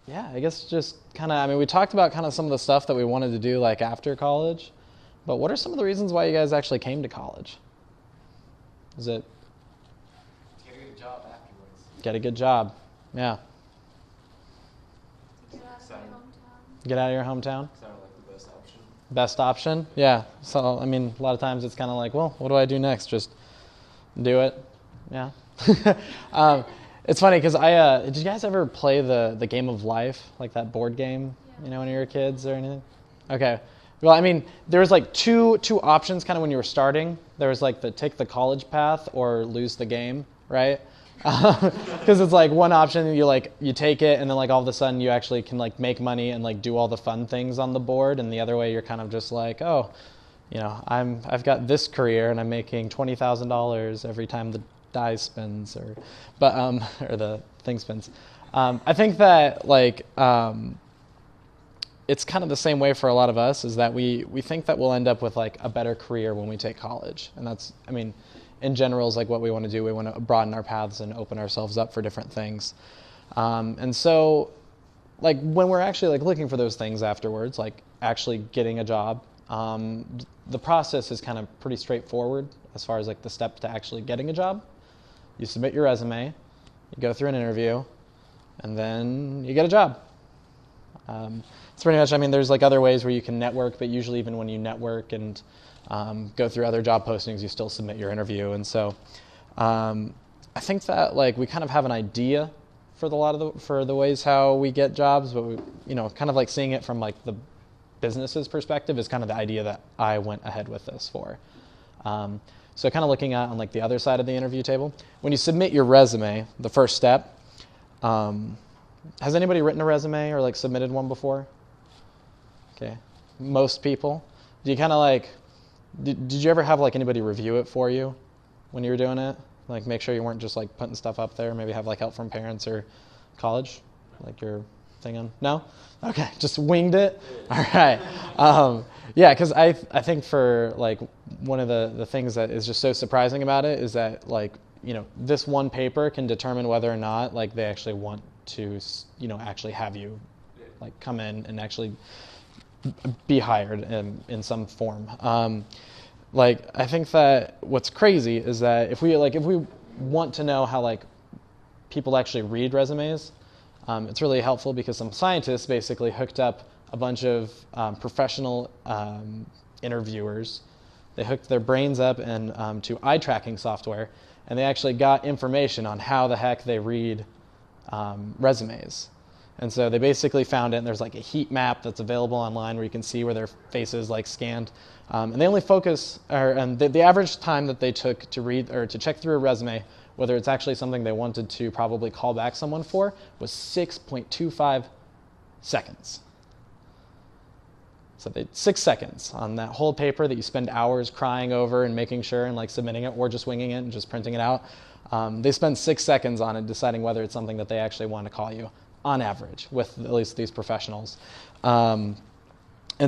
yeah, I guess just kind of, I mean, we talked about kind of some of the stuff that we wanted to do like after college, but what are some of the reasons why you guys actually came to college? Is it? Get a good job afterwards. Get a good job. Yeah. Get out of your hometown. Get out of your hometown. Sounded like the best option. Best option? Yeah. So, I mean, a lot of times it's kind of like, well, what do I do next? Just do it. Yeah. It's funny because did you guys ever play the game of life, like that board game, when you were kids or anything? Okay. Well, I mean, there was like two options kind of when you were starting. There was like take the college path or lose the game, right? Because it's like one option, you take it and then like all of a sudden you actually can like make money and like do all the fun things on the board, and the other way you're kind of just like, oh, I've got this career and I'm making $20,000 every time the die spins or the thing spins. I think that it's kind of the same way for a lot of us, is that we think that we'll end up with like a better career when we take college, and that's, I mean, in general is like what we want to do. We want to broaden our paths and open ourselves up for different things. And so like when we're actually like looking for those things afterwards, like actually getting a job, the process is kind of pretty straightforward as far as like the step to actually getting a job. You submit your resume, you go through an interview, and then you get a job. It's pretty much, I mean, there's like other ways where you can network, but usually even when you network and go through other job postings, you still submit your interview. And so I think that like we kind of have an idea for the ways how we get jobs, but we, kind of like seeing it from like the business's perspective is kind of the idea that I went ahead with this for. So kind of looking at on like the other side of the interview table, when you submit your resume, the first step, has anybody written a resume or like submitted one before? Okay, most people. Do you kind of like, did you ever have like anybody review it for you when you were doing it? Like make sure you weren't just like putting stuff up there, maybe have like help from parents or college, like your thing on? No? Okay, just winged it? All right. Yeah, because I think for like one of the things that is just so surprising about it is that like, this one paper can determine whether or not like they actually want to, actually have you like come in and actually be hired in some form. I think that what's crazy is that if we want to know how like people actually read resumes, it's really helpful because some scientists basically hooked up a bunch of professional interviewers. They hooked their brains up and to eye tracking software, and they actually got information on how the heck they read resumes. And so they basically found it, and there's like a heat map that's available online where you can see where their face is like scanned. And they only focus, and the average time that they took to read or to check through a resume, whether it's actually something they wanted to probably call back someone for, was 6.25 seconds. So 6 seconds on that whole paper that you spend hours crying over and making sure and like submitting it or just winging it and just printing it out. They spend 6 seconds on it deciding whether it's something that they actually want to call you, on average, with at least these professionals. And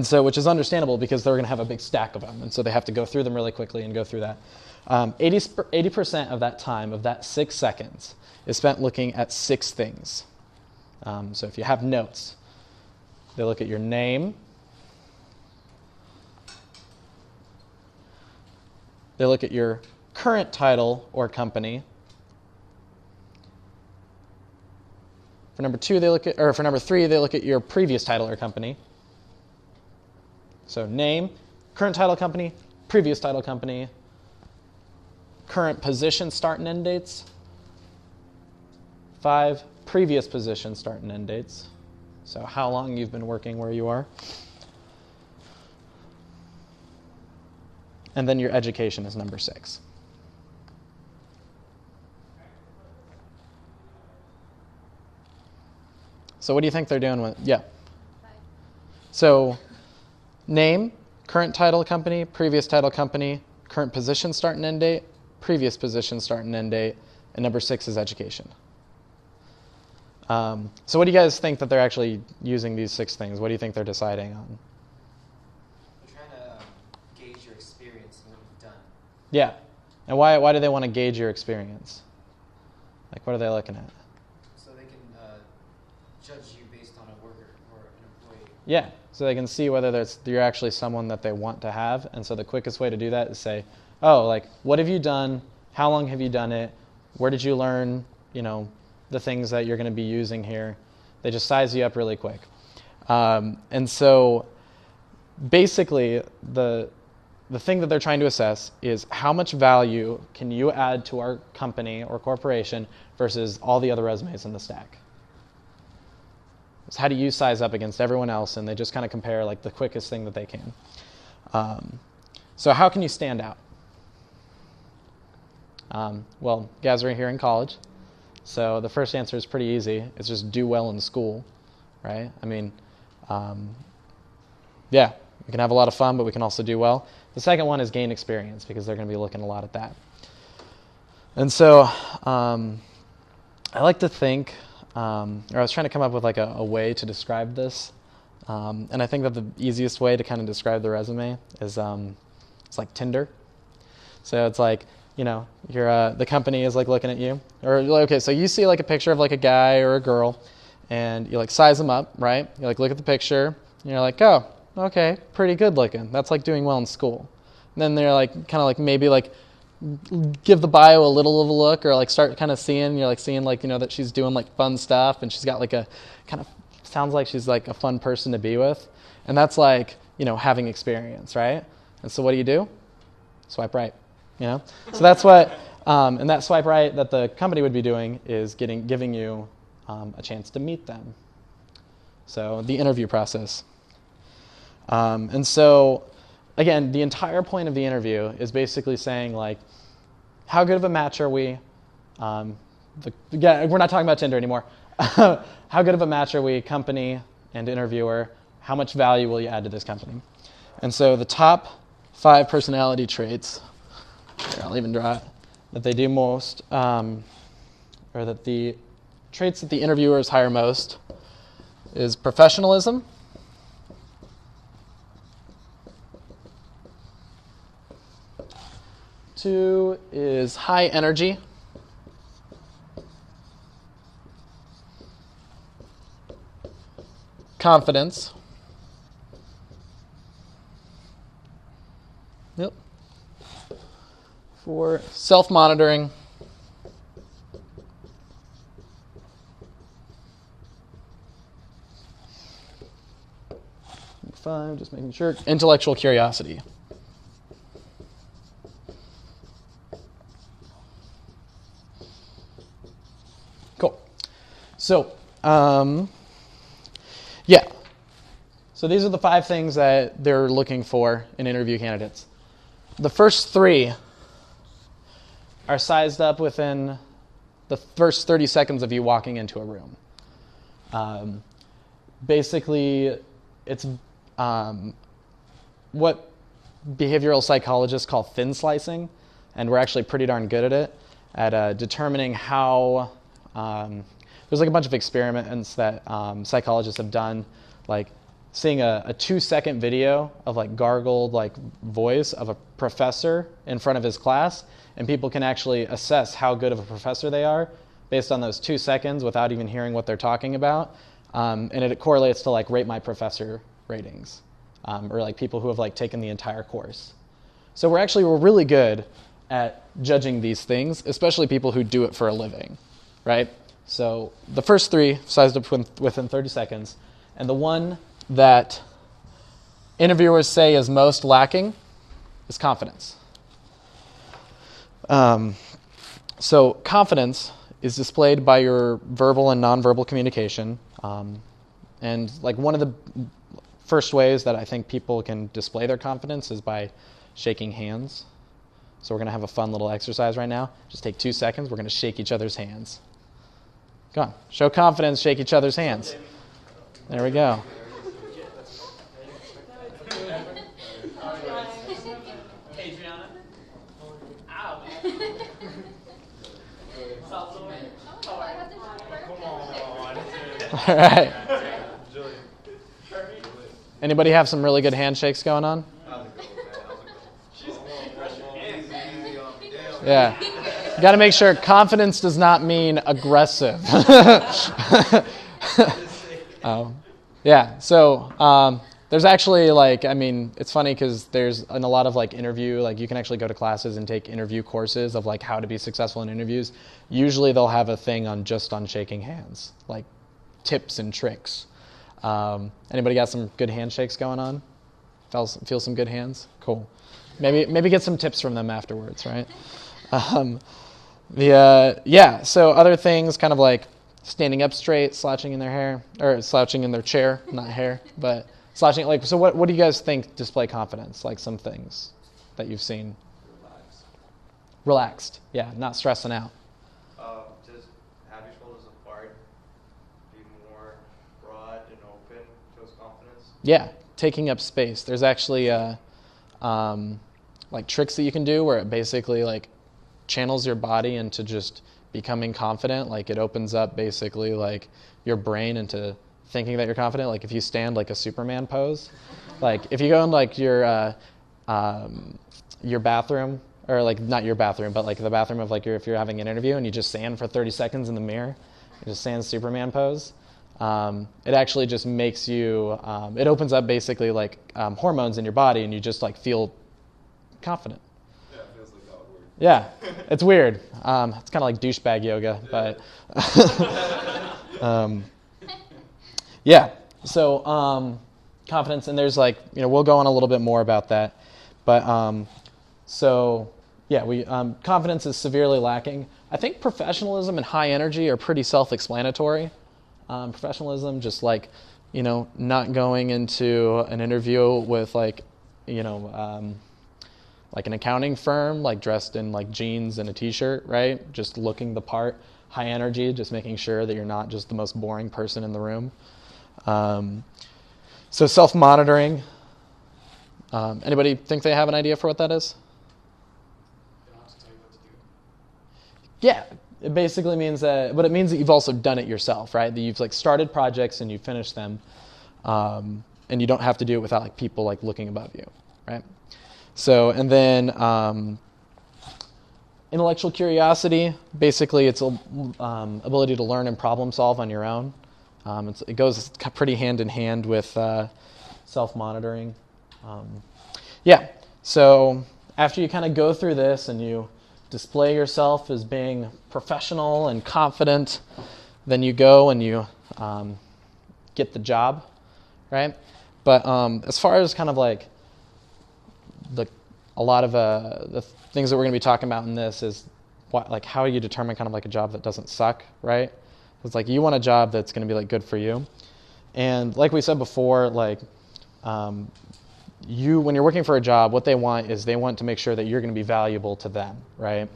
so, which is understandable because they're going to have a big stack of them. And so they have to go through them really quickly and go through that. 80% of that time, of that 6 seconds, is spent looking at 6 things. So if you have notes, they look at your name. They look at your current title or company. For number 3, they look at your previous title or company. So name, current title company, previous title company, current position start and end dates. 5, previous position start and end dates. So how long you've been working where you are. And then your education is number 6. So what do you think they're doing with, yeah. So name, current title company, previous title company, current position start and end date, previous position start and end date, and number 6 is education. So what do you guys think that they're actually using these 6 things? What do you think they're deciding on? They're trying to gauge your experience and what you've done. Yeah. And why do they want to gauge your experience? Like what are they looking at? So they can judge you based on a worker or an employee. Yeah, so they can see whether you're actually someone that they want to have. And so the quickest way to do that is say, oh, like, what have you done? How long have you done it? Where did you learn, the things that you're going to be using here? They just size you up really quick. And so basically the thing that they're trying to assess is how much value can you add to our company or corporation versus all the other resumes in the stack. So how do you size up against everyone else? And they just kind of compare like the quickest thing that they can. So how can you stand out? Well, you guys are here in college. So the first answer is pretty easy. It's just do well in school, right? I mean, yeah, we can have a lot of fun, but we can also do well. The second one is gain experience, because they're going to be looking a lot at that. And so I like to think, or I was trying to come up with like a way to describe this. And I think that the easiest way to kind of describe the resume is it's like Tinder. So it's like, you're the company is like looking at you, or okay, so you see like a picture of like a guy or a girl, and you like size them up, right? You like look at the picture, and you're like, oh, okay, pretty good looking. That's like doing well in school. And then they're like kind of like maybe like give the bio a little of a look, or like start kind of seeing, you're like seeing like that she's doing like fun stuff, and she's got like a kind of sounds like she's like a fun person to be with, and that's like having experience, right? And so what do? Swipe right. So that's what, and that swipe right that the company would be doing is giving you a chance to meet them. So the interview process. And so, again, the entire point of the interview is basically saying, like, how good of a match are we? Again, we're not talking about Tinder anymore. How good of a match are we, company and interviewer? How much value will you add to this company? And so the top 5 personality traits, here, I'll even draw it, that they do most, or that the traits that the interviewers hire most is professionalism, two is high energy, confidence, yep. 4, self-monitoring. 5, just making sure, intellectual curiosity. Cool. So, yeah. So these are the 5 things that they're looking for in interview candidates. The first 3 are sized up within the first 30 seconds of you walking into a room. Basically, it's what behavioral psychologists call thin slicing, and we're actually pretty darn good at it, at determining how, there's like a bunch of experiments that psychologists have done, like seeing a 2-second video of like gargled like voice of a professor in front of his class, and people can actually assess how good of a professor they are based on those 2 seconds without even hearing what they're talking about. And it correlates to like rate my professor ratings, or like people who have like taken the entire course. So we're really good at judging these things, especially people who do it for a living, right? So the first 3 sized up within 30 seconds, and the one that interviewers say is most lacking is confidence. So confidence is displayed by your verbal and nonverbal communication. And like one of the first ways that I think people can display their confidence is by shaking hands. So we're going to have a fun little exercise right now. Just take 2 seconds. We're going to shake each other's hands. Come on. Show confidence, shake each other's hands. There we go. All right. Anybody have some really good handshakes going on? Yeah. You got to make sure confidence does not mean aggressive. Oh, yeah. So there's actually like, I mean, it's funny because there's in a lot of like interview, like you can actually go to classes and take interview courses of like how to be successful in interviews. Usually they'll have a thing on just on shaking hands, like tips and tricks. Anybody got some good handshakes going on? Feel some good hands? Cool. Maybe get some tips from them afterwards, right? So other things kind of like standing up straight, slouching in their hair, or slouching in their chair, not hair, but slouching. Like, so what do you guys think display confidence? Like some things that you've seen. Relaxed. Yeah, not stressing out. Just have your shoulders apart, be more broad and open, shows confidence. Yeah, taking up space. There's actually like tricks that you can do where it basically like channels your body into just becoming confident. Like it opens up basically like your brain into thinking that you're confident. Like if you stand like a Superman pose, like if you go in like your bathroom, or like not your bathroom, but like the bathroom of like if you're having an interview and you just stand for 30 seconds in the mirror, you just stand Superman pose. It actually just makes you, it opens up basically like hormones in your body and you just like feel confident. Yeah, it feels like that would work. Yeah, it's weird. It's kind of like douchebag yoga, but yeah. So confidence, and there's like, we'll go on a little bit more about that, but confidence is severely lacking. I think professionalism and high energy are pretty self-explanatory. Professionalism, just like, not going into an interview with like an accounting firm, like dressed in like jeans and a t-shirt, right? Just looking the part. High energy, just making sure that you're not just the most boring person in the room. So self-monitoring. Anybody think they have an idea for what that is? They don't have to tell you what to do. Yeah, it basically means that, but it means that you've also done it yourself, right? That you've like started projects and you finished them, and you don't have to do it without like people like looking above you, right? So, and then intellectual curiosity, basically it's ability to learn and problem solve on your own. It goes pretty hand in hand with self-monitoring. So after you kind of go through this and you display yourself as being professional and confident, then you go and you get the job, right? But as far as kind of like a lot of the things that we're going to be talking about in this is how you determine kind of like a job that doesn't suck, right? It's like you want a job that's going to be like good for you, and like we said before, like when you're working for a job, what they want is they want to make sure that you're going to be valuable to them, right?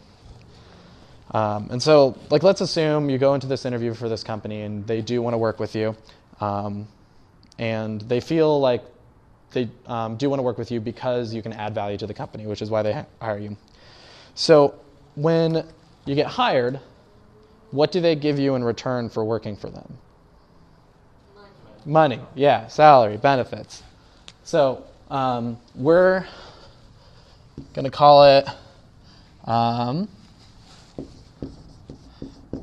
And so, like, let's assume you go into this interview for this company and they do want to work with you, and they feel like they do want to work with you because you can add value to the company, which is why they hire you. So when you get hired, what do they give you in return for working for them? Money, yeah, salary, benefits. So we're going to call it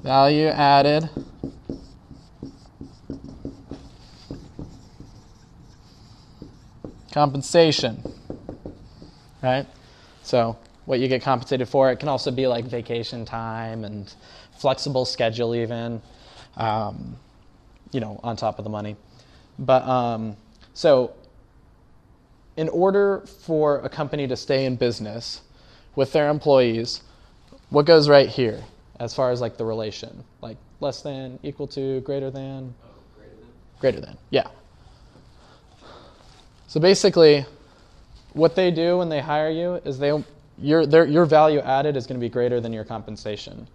value added compensation, right? So what you get compensated for, it can also be like vacation time and flexible schedule even, on top of the money. But so in order for a company to stay in business with their employees, what goes right here as far as like the relation? Like less than, equal to, greater than? Greater than, yeah. So basically, what they do when they hire you is your value added is going to be greater than your compensation.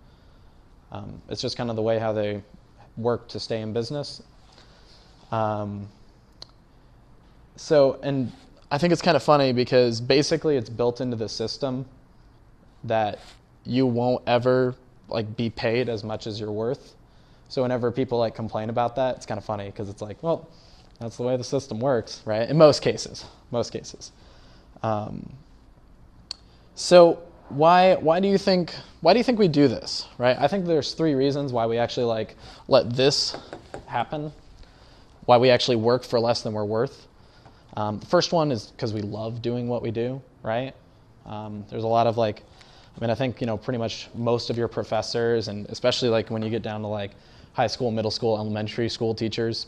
It's just kind of the way how they work to stay in business. And I think it's kind of funny because basically it's built into the system that you won't ever like be paid as much as you're worth. So whenever people like complain about that, it's kind of funny because it's like, well, that's the way the system works, right? In most cases. So why do you think we do this, right? I think there's 3 reasons why we actually like let this happen. why we actually work for less than we're worth. The first one is because we love doing what we do, right? There's a lot of I think, pretty much most of your professors, and especially when you get down to high school, middle school, elementary school teachers,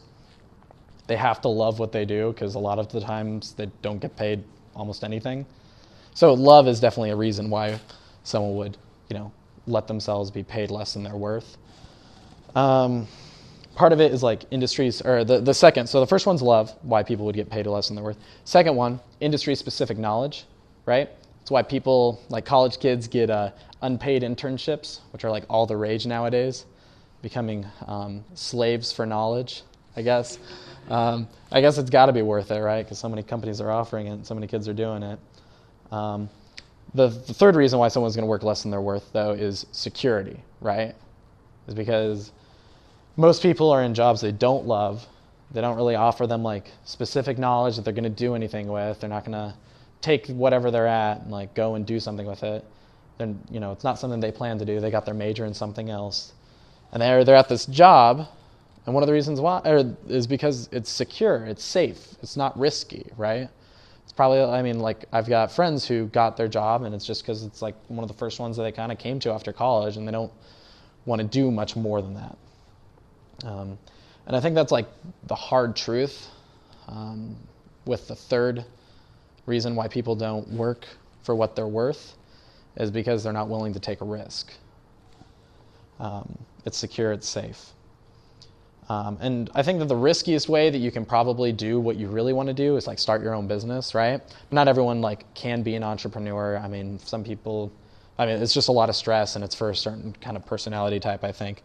they have to love what they do because a lot of the times they don't get paid almost anything. So love is definitely a reason why someone would, let themselves be paid less than they're worth. Part of it is industries, or the second, so the first one's love, why people would get paid less than they're worth. Second one, industry-specific knowledge, right? It's why people, college kids, get unpaid internships, which are all the rage nowadays, becoming slaves for knowledge, I guess. I guess it's got to be worth it, right? Because so many companies are offering it and so many kids are doing it. The third reason why someone's going to work less than they're worth, though, is security, right? Is because most people are in jobs they don't love. They don't really offer them specific knowledge that they're going to do anything with. They're not going to take whatever they're at and go and do something with it. Then it's not something they plan to do. They got their major in something else, and they're at this job. And one of the reasons why is because it's secure, it's safe, it's not risky, right? It's probably, I've got friends who got their job, and it's just because it's one of the first ones that they kind of came to after college, and they don't want to do much more than that. And I think that's the hard truth with the third reason why people don't work for what they're worth is because they're not willing to take a risk. It's secure, it's safe. And I think that the riskiest way that you can probably do what you really want to do is start your own business, right? Not everyone can be an entrepreneur. Some people, it's just a lot of stress, and it's for a certain kind of personality type, I think.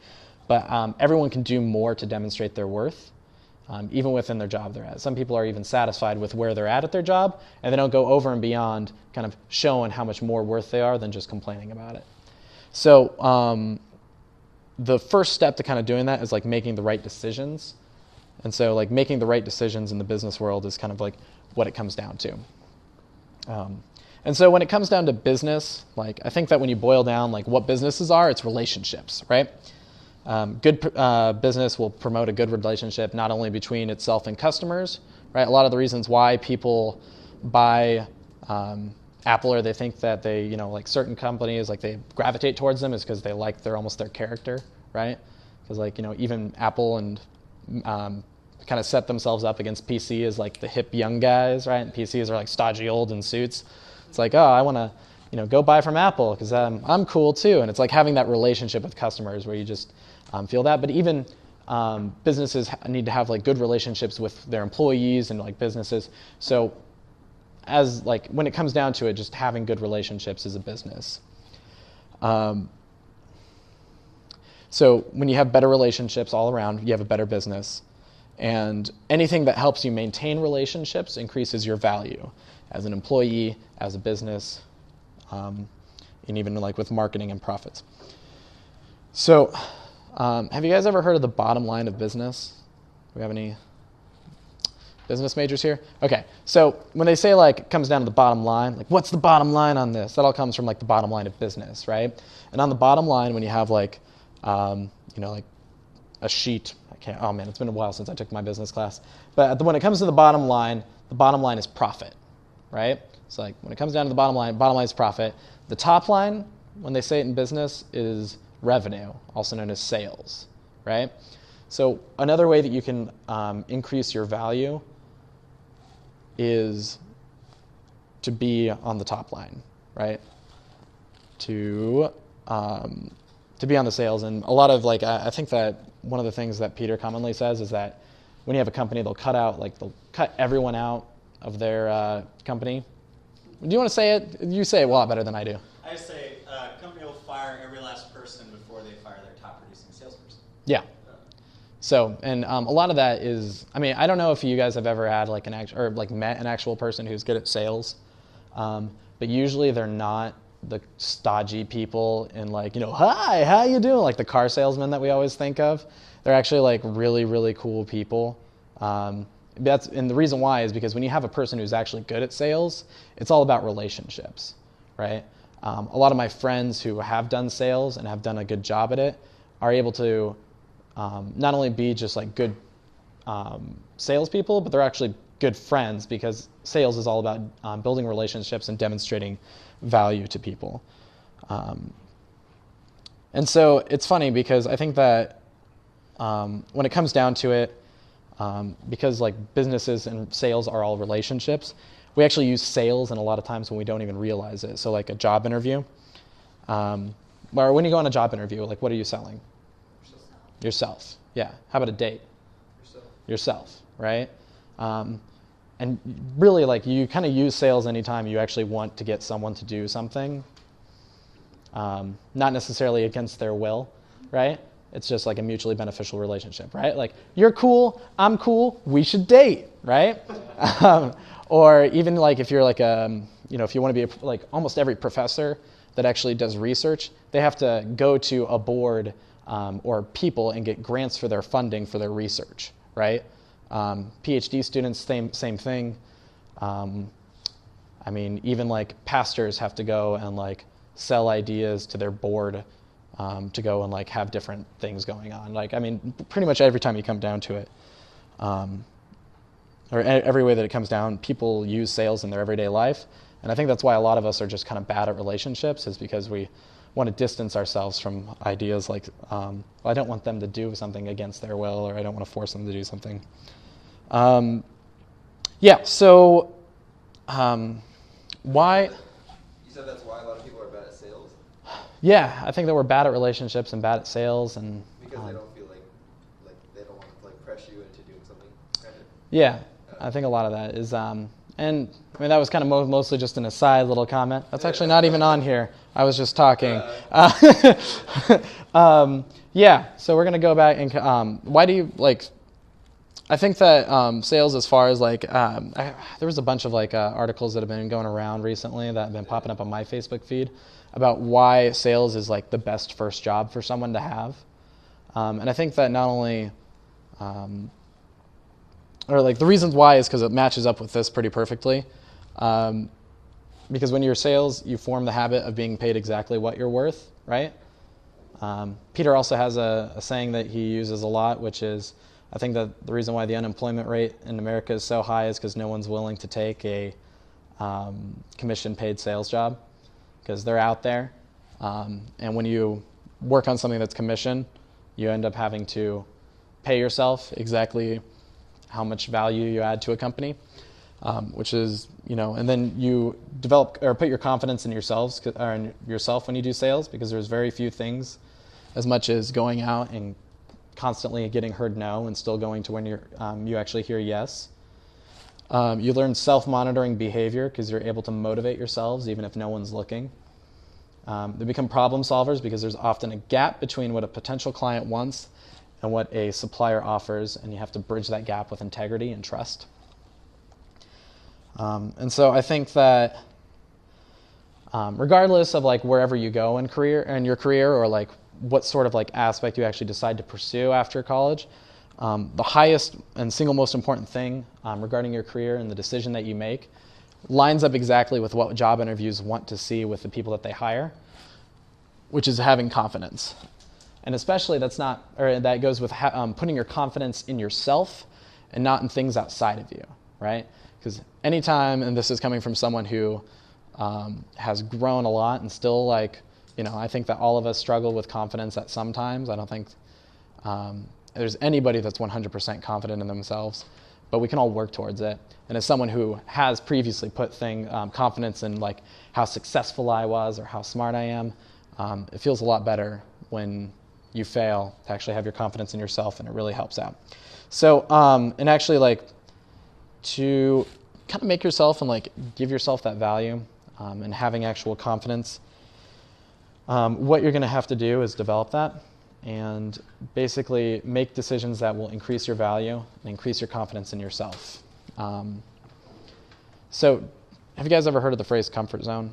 But everyone can do more to demonstrate their worth, even within their job they're at. Some people are even satisfied with where they're at their job, and they don't go over and beyond kind of showing how much more worth they are than just complaining about it. So the first step to kind of doing that is making the right decisions. And so making the right decisions in the business world is kind of what it comes down to. And so when it comes down to business, I think that when you boil down what businesses are, it's relationships, right? Good business will promote a good relationship not only between itself and customers, right? A lot of the reasons why people buy Apple, or they think that they, certain companies, they gravitate towards them is because they're almost their character, right? Because even Apple and kind of set themselves up against PC as the hip young guys, right? And PCs are stodgy old in suits. It's oh, I want to, go buy from Apple because I'm cool too. And it's having that relationship with customers where you just feel that. But even businesses need to have good relationships with their employees and businesses. So as when it comes down to it, just having good relationships is a business. So when you have better relationships all around, you have a better business. And anything that helps you maintain relationships increases your value as an employee, as a business, and even with marketing and profits. So have you guys ever heard of the bottom line of business? Do we have any business majors here? Okay, so when they say it comes down to the bottom line, what's the bottom line on this? That all comes from the bottom line of business, right? And on the bottom line, when you have a sheet, it's been a while since I took my business class, but when it comes to the bottom line is profit, right? So when it comes down to the bottom line is profit. The top line, when they say it in business, is revenue, also known as sales, right? So another way that you can increase your value is to be on the top line, right? To be on the sales. And a lot of I think that one of the things that Peter commonly says is that when you have a company, they'll cut everyone out of their company. Do you want to say it? You say it a lot better than I do. I say a company will fire every last person before they fire their top producing salesperson. Yeah. So, and a lot of that is, I don't know if you guys have ever had met an actual person who's good at sales, but usually they're not the stodgy people and hi, how you doing? The car salesman that we always think of. They're actually really, really cool people. And the reason why is because when you have a person who's actually good at sales, it's all about relationships, right? A lot of my friends who have done sales and have done a good job at it are able to not only be just good salespeople, but they're actually good friends because sales is all about building relationships and demonstrating value to people. And so it's funny because I think that when it comes down to it, because like businesses and sales are all relationships, we actually use sales and a lot of times when we don't even realize it. So like a job interview, or when you go on a job interview, like what are you selling? Yourself. Yeah. How about a date? Yourself, right? And really, like, you kind of use sales anytime you actually want to get someone to do something, not necessarily against their will, right? It's just like a mutually beneficial relationship, right? Like, you're cool, I'm cool, we should date, right? Or even like if you're like if you want to be like almost every professor that actually does research, they have to go to a board or people and get grants for their funding for their research, right? PhD students, same thing. I mean, even like pastors have to go and like sell ideas to their board to go and like have different things going on. Like, I mean, pretty much every time you come down to it, or every way that it comes down, people use sales in their everyday life. And I think that's why a lot of us are just kind of bad at relationships, is because we want to distance ourselves from ideas like, well, I don't want them to do something against their will, or I don't want to force them to do something. So why? You said that's why a lot of people are bad at sales? Yeah, I think that we're bad at relationships and bad at sales, and because they don't feel like they don't want to like press you into doing something. Yeah, I think a lot of that is, and I mean that was kind of mostly just an aside little comment. That's actually not even on here. I was just talking. So we're gonna go back and why do you like? I think that sales, as far as like, there was a bunch of like articles that have been going around recently that have been popping up on my Facebook feed about why sales is like the best first job for someone to have. And I think that not only, or like the reasons why is because it matches up with this pretty perfectly. Because when you're sales, you form the habit of being paid exactly what you're worth, right? Peter also has a saying that he uses a lot, which is, I think that the reason why the unemployment rate in America is so high is because no one's willing to take a commission-paid sales job, because they're out there. And when you work on something that's commission, you end up having to pay yourself exactly how much value you add to a company, which is, and then you develop or put your confidence in yourselves or in yourself when you do sales, because there's very few things as much as going out and constantly getting heard no and still going to when you actually hear yes. You learn self-monitoring behavior because you're able to motivate yourselves even if no one's looking. They become problem solvers because there's often a gap between what a potential client wants and what a supplier offers, and you have to bridge that gap with integrity and trust. And so I think that regardless of like wherever you go in your career or like what sort of like aspect you actually decide to pursue after college, the highest and single most important thing regarding your career and the decision that you make lines up exactly with what job interviews want to see with the people that they hire, which is having confidence. And especially that goes with putting your confidence in yourself and not in things outside of you, right? Because anytime, and this is coming from someone who has grown a lot and still like, I think that all of us struggle with confidence at some times. I don't think there's anybody that's 100% confident in themselves, but we can all work towards it. And as someone who has previously put confidence in like how successful I was or how smart I am, it feels a lot better when you fail to actually have your confidence in yourself, and it really helps out. So, and actually like to kind of make yourself and like give yourself that value and having actual confidence, what you're going to have to do is develop that and basically make decisions that will increase your value and increase your confidence in yourself. So have you guys ever heard of the phrase comfort zone,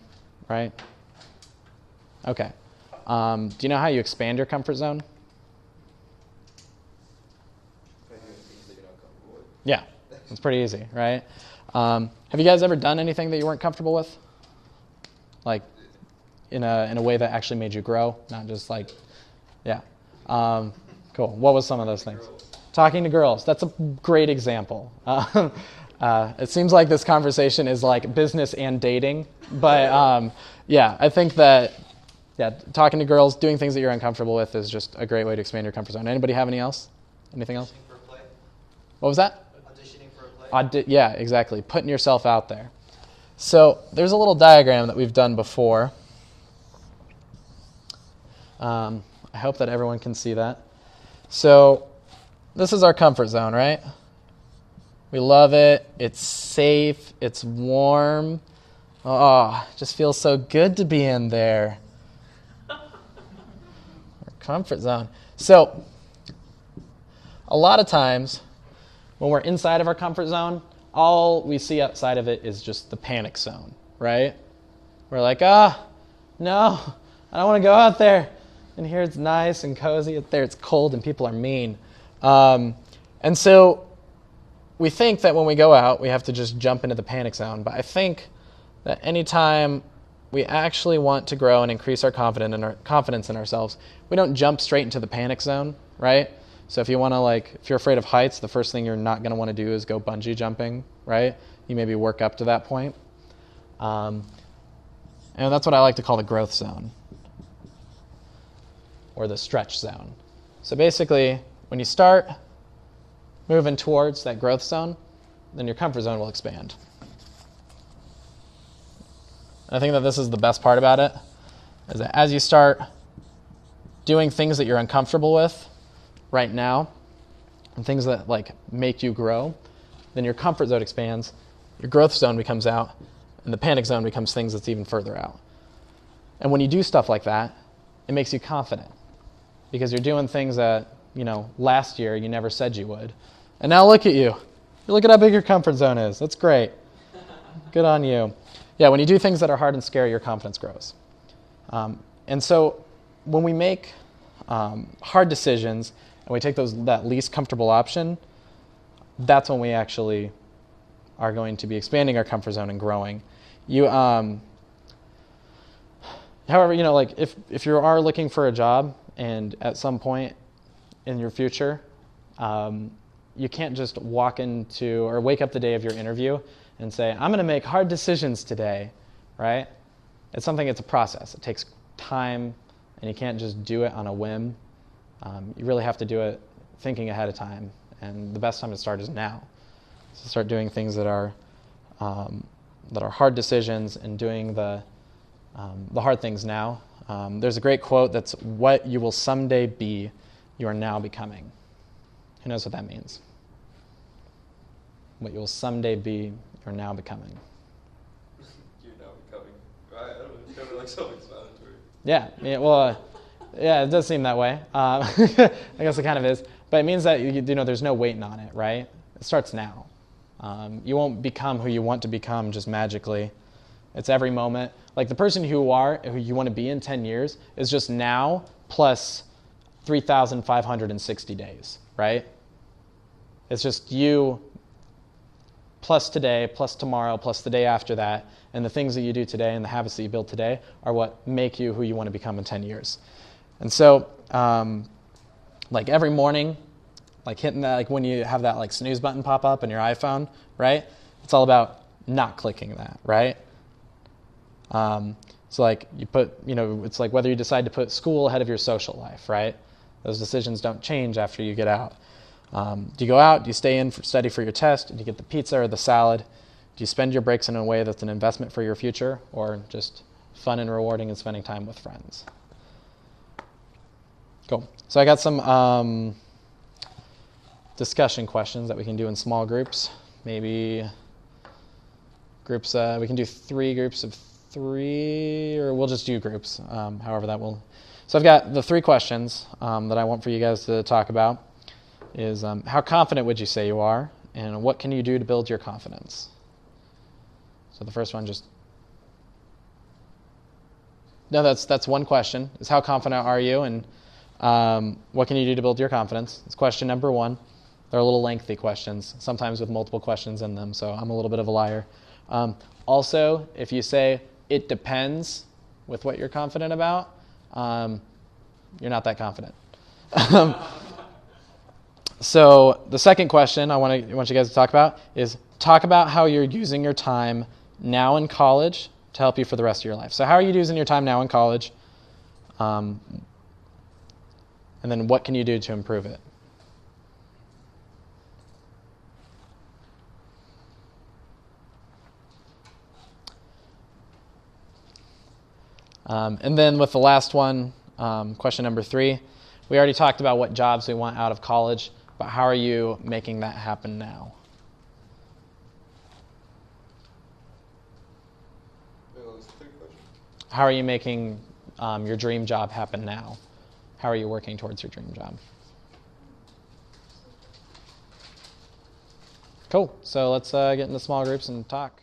right? Okay. Do you know how you expand your comfort zone? Yeah, it's pretty easy, right? Have you guys ever done anything that you weren't comfortable with? Like in a way that actually made you grow, not just like, yeah. Cool. What was some of those things? talking to girls. That's a great example. It seems like this conversation is like business and dating, but yeah, I think that talking to girls, doing things that you're uncomfortable with is just a great way to expand your comfort zone. Anybody have anything else? Auditioning for a play. What was that? Auditioning for a play. Yeah, exactly. Putting yourself out there. So there's a little diagram that we've done before. I hope that everyone can see that. So this is our comfort zone, right? We love it. It's safe. It's warm. Oh, it just feels so good to be in there. Our comfort zone. So a lot of times when we're inside of our comfort zone, all we see outside of it is just the panic zone, right? We're like, no, I don't want to go out there. And here it's nice and cozy. Out there it's cold and people are mean. And so we think that when we go out, we have to just jump into the panic zone. But I think that anytime we actually want to grow and increase our confidence in ourselves, we don't jump straight into the panic zone, right? So if you want to, if you're afraid of heights, the first thing you're not going to want to do is go bungee jumping, right? You maybe work up to that point. And that's what I like to call the growth zone or the stretch zone. So basically, when you start moving towards that growth zone, then your comfort zone will expand. And I think that this is the best part about it, is that as you start doing things that you're uncomfortable with right now, and things that make you grow, then your comfort zone expands, your growth zone becomes out, and the panic zone becomes things that's even further out. And when you do stuff like that, it makes you confident, because you're doing things that, last year you never said you would. And now look at you. Look at how big your comfort zone is. That's great. Good on you. Yeah, when you do things that are hard and scary, your confidence grows. And so when we make hard decisions and we take that least comfortable option, that's when we actually are going to be expanding our comfort zone and growing. However, if you are looking for a job and at some point in your future, you can't just walk into or wake up the day of your interview and say, I'm going to make hard decisions today, right? It's a process. It takes time, and you can't just do it on a whim. You really have to do it thinking ahead of time, and the best time to start is now. So start doing things that are hard decisions and doing the hard things now. There's a great quote that's, what you will someday be, you are now becoming. Who knows what that means? What you will someday be, you're now becoming. You're now becoming. I don't know, it's kind of like self-explanatory. Yeah, it does seem that way. I guess it kind of is. But it means that there's no waiting on it, right? It starts now. You won't become who you want to become just magically. It's every moment. Like the person who you want to be in 10 years is just now plus 3,560 days, right? It's just you plus today, plus tomorrow, plus the day after that, and the things that you do today and the habits that you build today are what make you who you want to become in 10 years. And so, every morning, hitting that, when you have that snooze button pop up on your iPhone, right? It's all about not clicking that, right? You put, it's like whether you decide to put school ahead of your social life, right? Those decisions don't change after you get out. Do you go out? Do you stay in study for your test? Do you get the pizza or the salad? Do you spend your breaks in a way that's an investment for your future, or just fun and rewarding and spending time with friends? Cool. So I got some discussion questions that we can do in small groups. Maybe groups, we can do 3 groups of 3, or we'll just do groups, however that will. So I've got the 3 questions that I want for you guys to talk about. Is how confident would you say you are, and what can you do to build your confidence? So the first one that's one question, is how confident are you, and what can you do to build your confidence? It's question number 1. They're a little lengthy questions, sometimes with multiple questions in them, so I'm a little bit of a liar. Also, if you say it depends with what you're confident about, you're not that confident. So the second question I want you guys to talk about is talk about how you're using your time now in college to help you for the rest of your life. So how are you using your time now in college? And then what can you do to improve it? And then with the last one, question number 3, we already talked about what jobs we want out of college, but how are you making that happen now? How are you making your dream job happen now? How are you working towards your dream job? Cool. So let's get into small groups and talk.